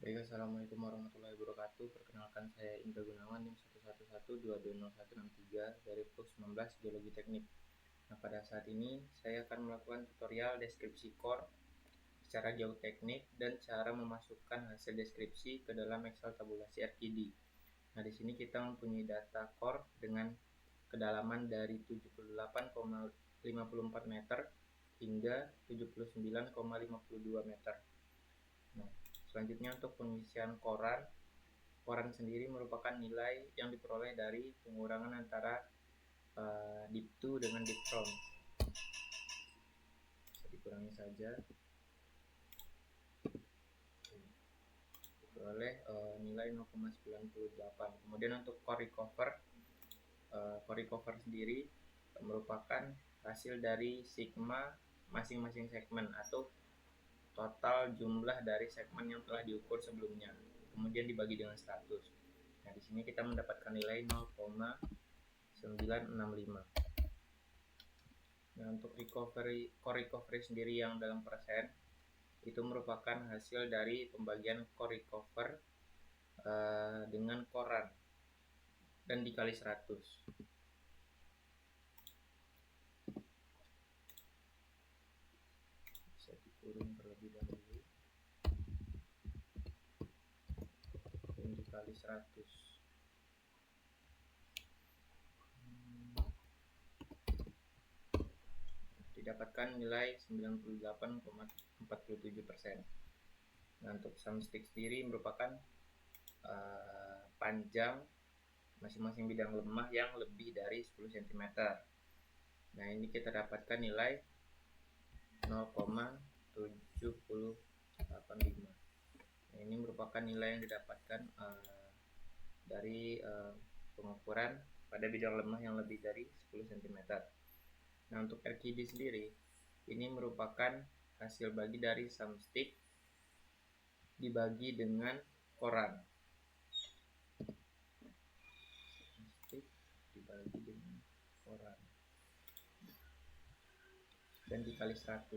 Baik, assalamualaikum warahmatullahi wabarakatuh. Perkenalkan, saya Indra Gunawan, NIM 11122206163 dari PLUS 19 Geologi Teknik. Nah, pada saat ini saya akan melakukan tutorial deskripsi core secara geoteknik dan cara memasukkan hasil deskripsi ke dalam Excel tabulasi RKD. Nah, di sini kita mempunyai data core dengan kedalaman dari 78,54 meter hingga 79,52 meter. Nah, selanjutnya untuk pengisian koran sendiri merupakan nilai yang diperoleh dari pengurangan antara deep to dengan deep from. Bisa dikurangi saja. Diperoleh nilai 0,98. Kemudian untuk core recover sendiri merupakan hasil dari sigma masing-masing segmen atau total jumlah dari segmen yang telah diukur sebelumnya, kemudian dibagi dengan 100. Nah, di sini kita mendapatkan nilai 0,965. Nah, untuk core recovery sendiri yang dalam persen itu merupakan hasil dari pembagian core recover dengan koran dan dikali 100. Bisa dikurung terlebih dahulu dan dikali 100. Didapatkan nilai 98,47%. Nah, untuk sumstick sendiri merupakan panjang masing-masing bidang lemah yang lebih dari 10 cm. Nah, ini kita dapatkan nilai 0,785. Nah, ini merupakan nilai yang didapatkan dari pengukuran pada bidang lemah yang lebih dari 10 cm. Nah, untuk RKD sendiri ini merupakan hasil bagi dari sumstick dibagi dengan koran. Sumstick dibagi dengan koran dan dikali 100.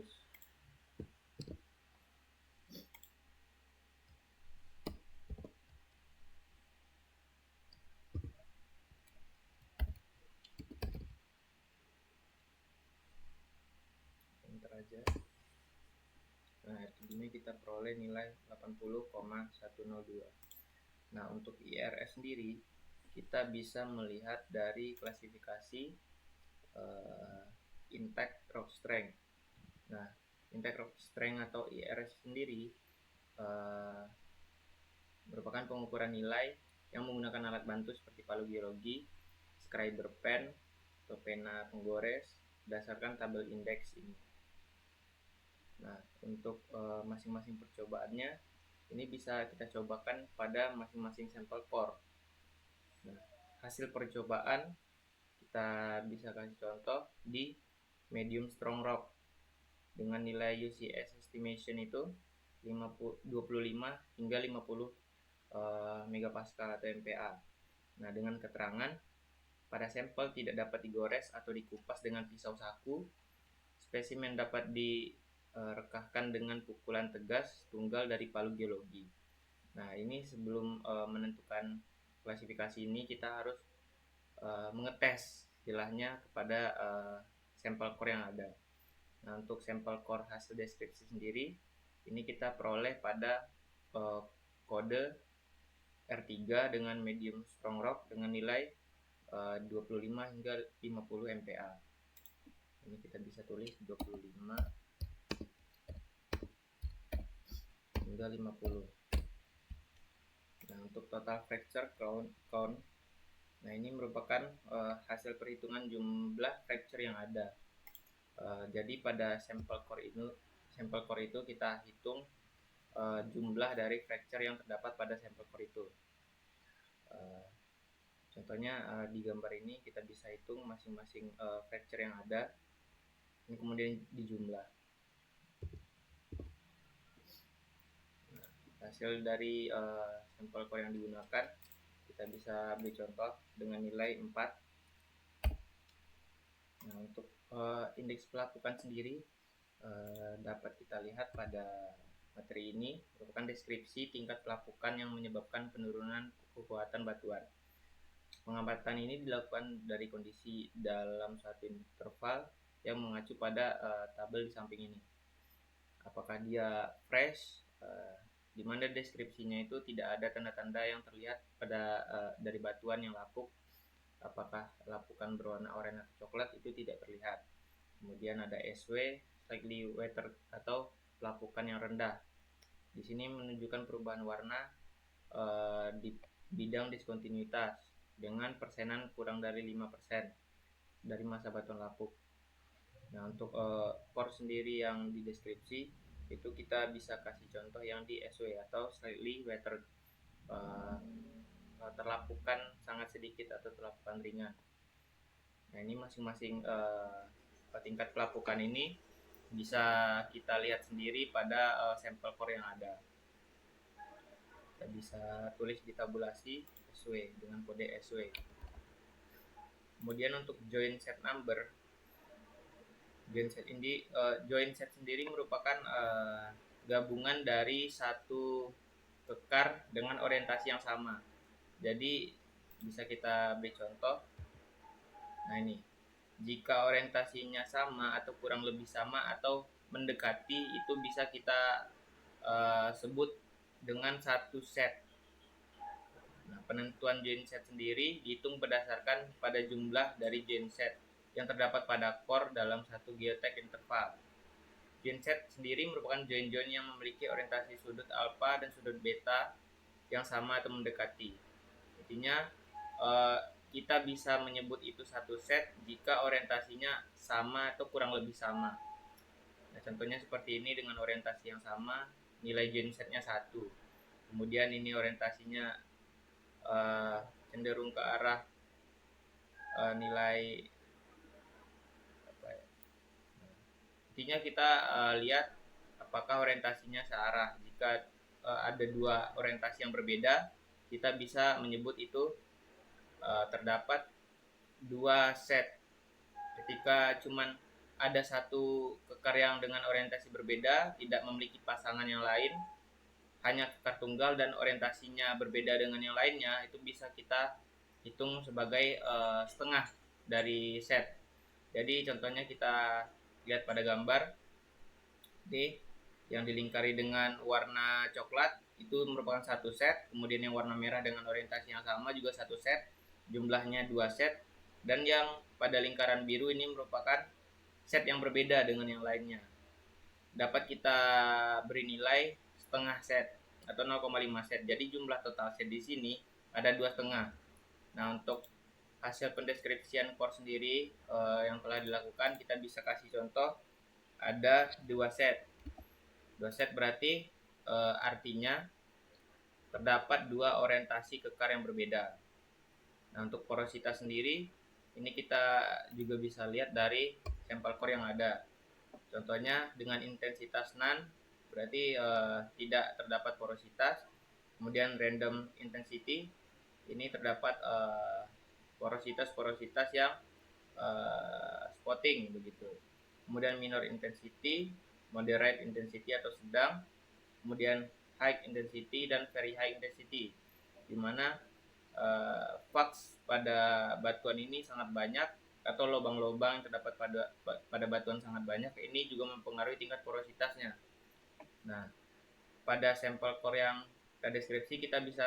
Enter aja. Nah, ini kita peroleh nilai 80,102. Nah, untuk IRS sendiri kita bisa melihat dari klasifikasi Impact Rock Strength. Nah, Impact Rock Strength atau IRS sendiri merupakan pengukuran nilai yang menggunakan alat bantu seperti palu geologi, scriber pen, atau pena penggores berdasarkan tabel indeks ini. Nah, untuk masing-masing percobaannya ini bisa kita cobakan pada masing-masing sampel core. Nah, hasil percobaan kita bisa kasih contoh di medium strong rock dengan nilai UCS estimation itu 25 hingga 50 megapascal atau MPa. Nah, dengan keterangan pada sampel tidak dapat digores atau dikupas dengan pisau saku, spesimen dapat direkahkan dengan pukulan tegas tunggal dari palu geologi. Nah, ini sebelum menentukan klasifikasi ini kita harus mengetes istilahnya kepada sampel core yang ada. Nah, untuk sampel core hasil deskripsi sendiri ini kita peroleh pada kode R3 dengan medium strong rock dengan nilai 25 hingga 50 MPa. Ini kita bisa tulis 25 hingga 50. Nah, untuk total fracture count, nah ini merupakan hasil perhitungan jumlah fracture yang ada. Jadi pada sampel core itu kita hitung jumlah dari fracture yang terdapat pada sampel core itu. Contohnya di gambar ini kita bisa hitung masing-masing fracture yang ada. Ini kemudian dijumlah. Nah, hasil dari sampel core yang digunakan kita bisa beri contoh dengan nilai 4. Nah, untuk indeks pelapukan sendiri dapat kita lihat pada Materi ini merupakan deskripsi tingkat pelapukan yang menyebabkan penurunan kekuatan batuan. Pengamatan ini dilakukan dari kondisi dalam suatu interval yang mengacu pada tabel di samping ini. Apakah dia fresh, di mana deskripsinya itu tidak ada tanda-tanda yang terlihat pada dari batuan yang lapuk. Apakah lapukan berwarna oranye atau coklat itu tidak terlihat. Kemudian ada SW, slightly wetter atau pelapukan yang rendah. Di sini menunjukkan perubahan warna di bidang diskontinuitas dengan persenan kurang dari 5% dari masa batuan lapuk. Nah, untuk core sendiri yang di deskripsi itu kita bisa kasih contoh yang di SW atau slightly wetter, terlapukan sangat sedikit atau terlapukan ringan. Nah, ini masing-masing tingkat pelapukan ini bisa kita lihat sendiri pada sampel core yang ada. Kita bisa tulis di tabulasi SW dengan kode SW. Kemudian untuk joint set number, joint set sendiri merupakan gabungan dari satu kekar dengan orientasi yang sama. Jadi bisa kita beri contoh. Nah, ini jika orientasinya sama atau kurang lebih sama atau mendekati, itu bisa kita sebut dengan satu set. Nah, penentuan joint set sendiri dihitung berdasarkan pada jumlah dari joint set yang terdapat pada core dalam satu geotech interval. Joint set sendiri merupakan joint-joint yang memiliki orientasi sudut alfa dan sudut beta yang sama atau mendekati. Intinya kita bisa menyebut itu satu set jika orientasinya sama atau kurang lebih sama. Nah, contohnya seperti ini dengan orientasi yang sama, nilai joint setnya 1. Kemudian ini orientasinya cenderung ke arah nilai apa ya? Intinya kita lihat apakah orientasinya searah. Jika ada dua orientasi yang berbeda, kita bisa menyebut itu terdapat dua set. Ketika cuman ada satu kekar yang dengan orientasi berbeda, tidak memiliki pasangan yang lain, hanya kekar tunggal dan orientasinya berbeda dengan yang lainnya, itu bisa kita hitung sebagai setengah dari set. Jadi contohnya kita lihat pada gambar D yang dilingkari dengan warna coklat itu merupakan satu set, kemudian yang warna merah dengan orientasi yang sama juga satu set, jumlahnya 2 set, dan yang pada lingkaran biru ini merupakan set yang berbeda dengan yang lainnya. Dapat kita beri nilai setengah set atau 0,5 set. Jadi jumlah total set di sini ada 2,5. Nah, untuk hasil pendeskripsian core sendiri yang telah dilakukan, kita bisa kasih contoh ada 2 set. 2 set berarti artinya terdapat 2 orientasi kekar yang berbeda. Nah, untuk porositas sendiri ini kita juga bisa lihat dari sampel core yang ada. Contohnya dengan intensitas none berarti tidak terdapat porositas. Kemudian random intensity ini terdapat porositas yang spotting begitu. Kemudian minor intensity, moderate intensity atau sedang, kemudian high intensity dan very high intensity, di mana flux pada batuan ini sangat banyak atau lubang-lubang yang terdapat pada batuan sangat banyak. Ini juga mempengaruhi tingkat porositasnya. Nah, pada sampel core yang kita deskripsi kita bisa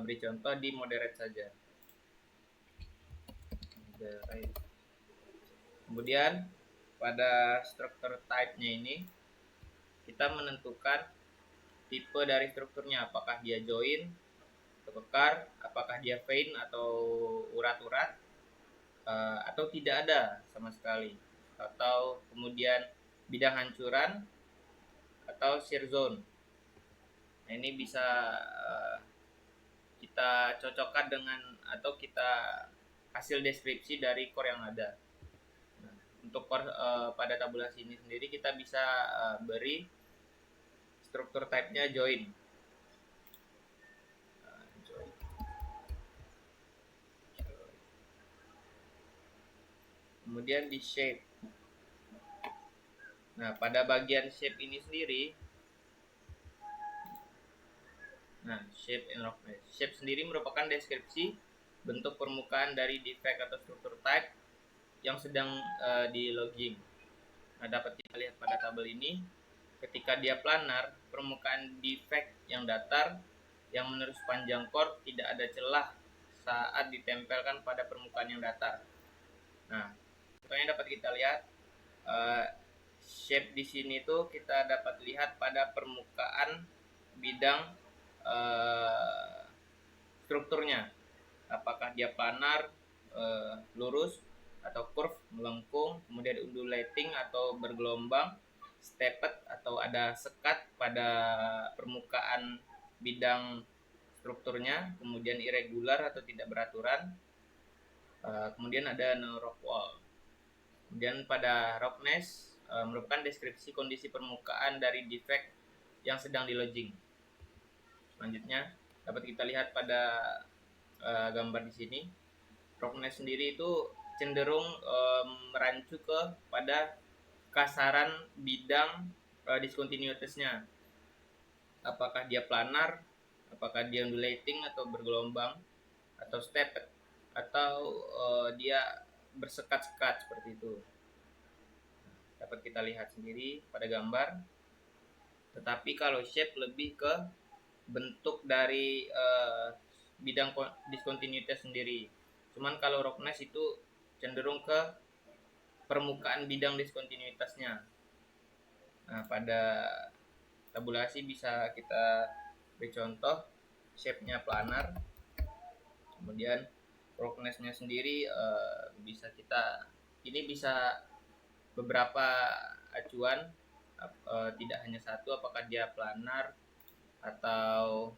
beri contoh di moderate saja. Kemudian pada struktur type-nya ini kita menentukan tipe dari strukturnya, apakah dia join atau kekar, apakah dia vein atau urat-urat, atau tidak ada sama sekali, atau kemudian bidang hancuran atau shear zone. Nah, ini bisa kita cocokkan dengan atau kita hasil deskripsi dari core yang ada. Nah, untuk core pada tabulasi ini sendiri kita bisa beri struktur type-nya join. Kemudian di shape. Nah, pada bagian shape ini sendiri Nah, shape and roughness. Shape sendiri merupakan deskripsi bentuk permukaan dari defect atau struktur type yang sedang di logging. Nah, dapat kita lihat pada tabel ini, ketika dia planar, permukaan defect yang datar yang menurut panjang core tidak ada celah saat ditempelkan pada permukaan yang datar. Nah, contohnya dapat kita lihat shape di sini tuh kita dapat lihat pada permukaan bidang strukturnya, apakah dia planar, lurus, atau curve, melengkung, kemudian undulating atau bergelombang, stepped atau ada sekat pada permukaan bidang strukturnya, kemudian irregular atau tidak beraturan, kemudian ada no rock wall. Kemudian pada roughness merupakan deskripsi kondisi permukaan dari defect yang sedang di logging. Selanjutnya dapat kita lihat pada gambar di sini, roughness sendiri itu cenderung merancu ke pada kasaran bidang discontinuitasnya. Apakah dia planar, apakah dia undulating atau bergelombang, atau stepped, atau dia bersekat-sekat seperti itu. Dapat kita lihat sendiri pada gambar. Tetapi kalau shape lebih ke bentuk dari bidang discontinuitas sendiri. Cuman kalau roughness itu cenderung ke permukaan bidang diskontinuitasnya. Nah, pada tabulasi bisa kita beri contoh, shape-nya planar, kemudian roughness-nya sendiri bisa kita, ini bisa beberapa acuan, tidak hanya satu, apakah dia planar atau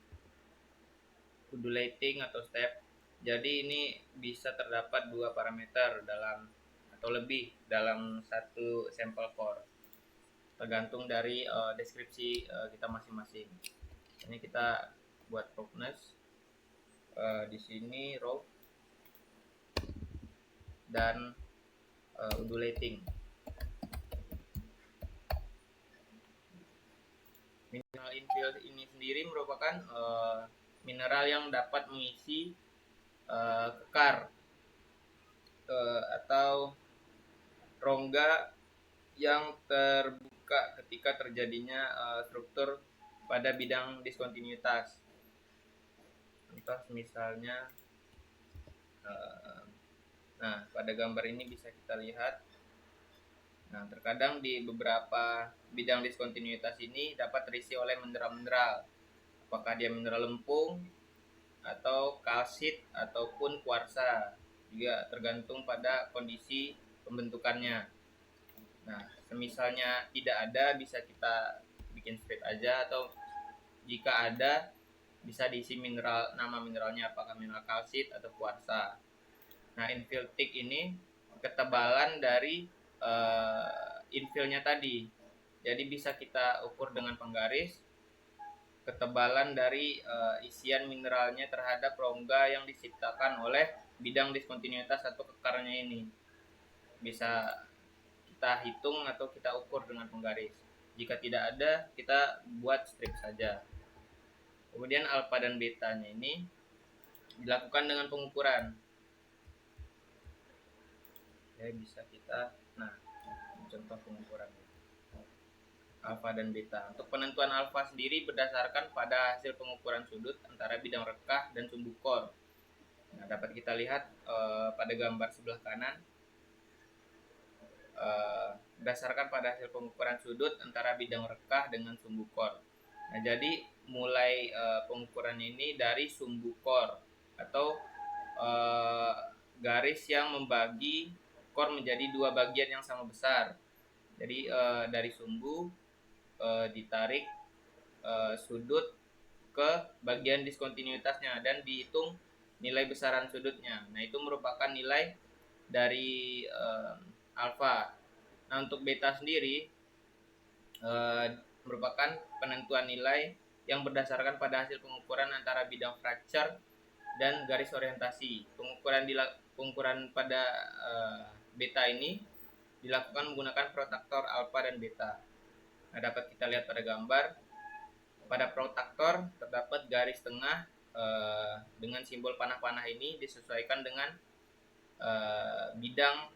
undulating atau step. Jadi ini bisa terdapat dua parameter dalam atau lebih dalam satu sampel core, tergantung dari deskripsi kita masing-masing. Ini kita buat roughness, di sini rough dan undulating. Mineral infill ini sendiri merupakan mineral yang dapat mengisi kekar atau rongga yang terbuka ketika terjadinya struktur pada bidang diskontinuitas. Contoh misalnya, nah pada gambar ini bisa kita lihat. Nah, terkadang di beberapa bidang diskontinuitas ini dapat terisi oleh mineral-mineral. Apakah dia mineral lempung atau kalsit ataupun kuarsa, juga tergantung pada kondisi pembentukannya. Nah, semisalnya tidak ada, bisa kita bikin strip aja, atau jika ada bisa diisi mineral, nama mineralnya apakah mineral kalsit atau kuarsa. Nah, infill thick ini ketebalan dari infillnya tadi. Jadi bisa kita ukur dengan penggaris ketebalan dari isian mineralnya terhadap rongga yang diciptakan oleh bidang diskontinuitas atau kekarnya ini. Bisa kita hitung atau kita ukur dengan penggaris. Jika tidak ada, kita buat strip saja. Kemudian alfa dan betanya ini dilakukan dengan pengukuran. Ya, bisa kita, nah, contoh pengukuran alfa dan beta. Untuk penentuan alfa sendiri berdasarkan pada hasil pengukuran sudut antara bidang rekah dan sumbu core. Nah, dapat kita lihat pada gambar sebelah kanan, berdasarkan pada hasil pengukuran sudut antara bidang rekah dengan sumbu core. Nah, jadi mulai pengukuran ini dari sumbu core atau garis yang membagi core menjadi dua bagian yang sama besar. Jadi dari sumbu ditarik sudut ke bagian diskontinuitasnya dan dihitung nilai besaran sudutnya. Nah, itu merupakan nilai dari alfa. Nah, untuk beta sendiri merupakan penentuan nilai yang berdasarkan pada hasil pengukuran antara bidang fracture dan garis orientasi. Pengukuran pada beta ini dilakukan menggunakan protractor alfa dan beta. Nah, dapat kita lihat pada gambar, Pada protaktor terdapat garis tengah dengan simbol panah-panah ini disesuaikan dengan bidang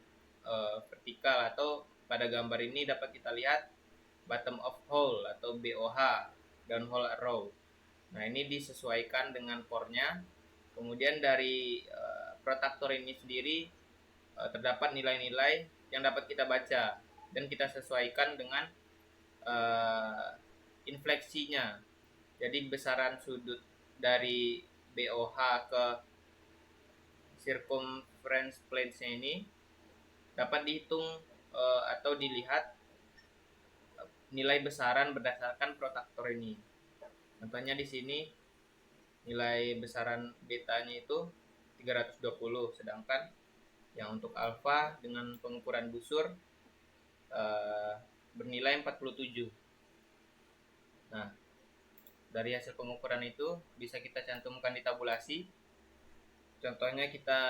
vertikal, atau pada gambar ini dapat kita lihat bottom of hole atau BOH, downhole arrow. Nah, ini disesuaikan dengan core-nya. Kemudian dari protaktor ini sendiri terdapat nilai-nilai yang dapat kita baca dan kita sesuaikan dengan infleksinya. Jadi besaran sudut dari BOH ke circumference plane-nya ini dapat dihitung atau dilihat nilai besaran berdasarkan protaktor ini. Contohnya di sini nilai besaran betanya itu 320, sedangkan yang untuk alfa dengan pengukuran busur bernilai 47. Nah, dari hasil pengukuran itu bisa kita cantumkan di tabulasi. Contohnya kita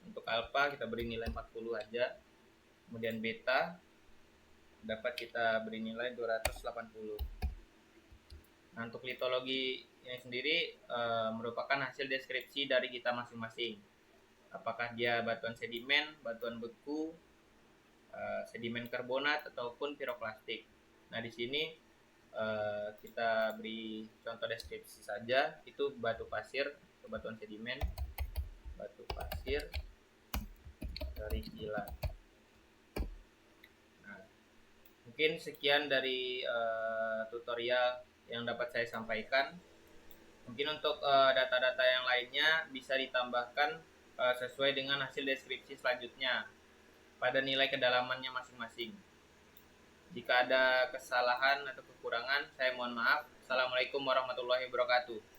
untuk alfa kita beri nilai 40 aja. Kemudian beta dapat kita beri nilai 280. Nah, untuk litologi ini sendiri merupakan hasil deskripsi dari kita masing-masing. Apakah dia batuan sedimen, batuan beku, sedimen karbonat ataupun piroklastik. Nah, di sini kita beri contoh deskripsi saja. Itu batu pasir atau batuan sedimen, batu pasir dari kilat. Nah, mungkin sekian dari tutorial yang dapat saya sampaikan. Mungkin untuk data-data yang lainnya bisa ditambahkan sesuai dengan hasil deskripsi selanjutnya pada nilai kedalamannya masing-masing. Jika ada kesalahan atau kekurangan, saya mohon maaf. Assalamualaikum warahmatullahi wabarakatuh.